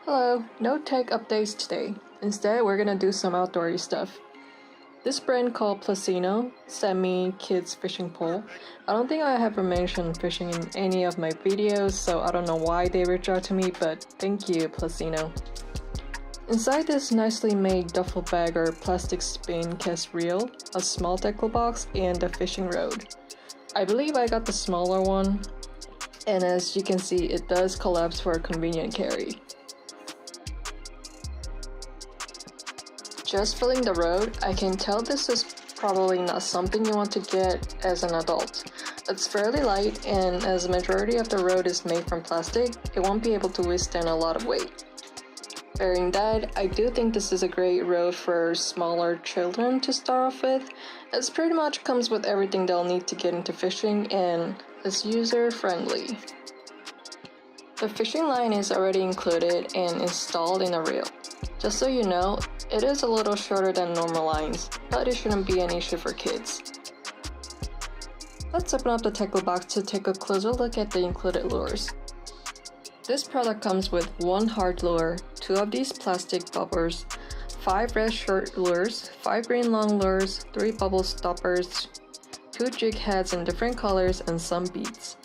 Hello, no tech updates today. Instead, we're gonna do some outdoorsy stuff. This brand called Plusinno sent me kids fishing pole. I don't think I ever mentioned fishing in any of my videos, so I don't know why they reached out to me, but thank you, Plusinno. Inside this nicely made duffel bag are plastic spin cast reel, a small tackle box, and a fishing rod. I believe I got the smaller one, and as you can see, it does collapse for a convenient carry. Just filling the rod, I can tell this is probably not something you want to get as an adult. It's fairly light, and as the majority of the rod is made from plastic, it won't be able to withstand a lot of weight. Bearing that, I do think this is a great rod for smaller children to start off with. It pretty much comes with everything they'll need to get into fishing and is user-friendly. The fishing line is already included and installed in the reel. Just so you know, it is a little shorter than normal lines, but it shouldn't be an issue for kids. Let's open up the tackle box to take a closer look at the included lures. This product comes with one hard lure, 2 of these plastic bubblers, 5 red short lures, 5 green long lures, 3 bubble stoppers, 2 jig heads in different colors, and some beads.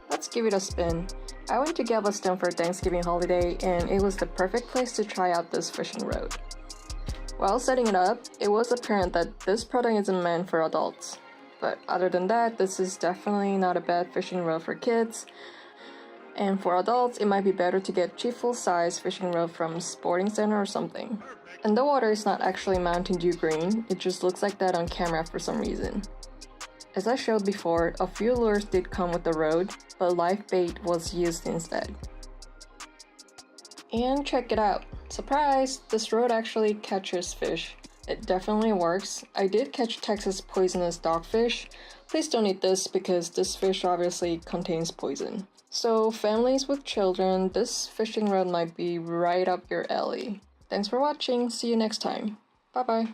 Let's give it a spin. I went to Galveston for Thanksgiving holiday, and it was the perfect place to try out this fishing rod. While setting it up, it was apparent that this product isn't meant for adults. But other than that, this is definitely not a bad fishing rod for kids. And for adults, it might be better to get cheap full-size fishing rod from Sporting Center or something. And the water is not actually Mountain Dew green, it just looks like that on camera for some reason. As I showed before, a few lures did come with the rod, but live bait was used instead. And check it out! Surprise! This rod actually catches fish. It definitely works. I did catch Texas poisonous dogfish. Please don't eat this because this fish obviously contains poison. So families with children, this fishing rod might be right up your alley. Thanks for watching, see you next time. Bye bye.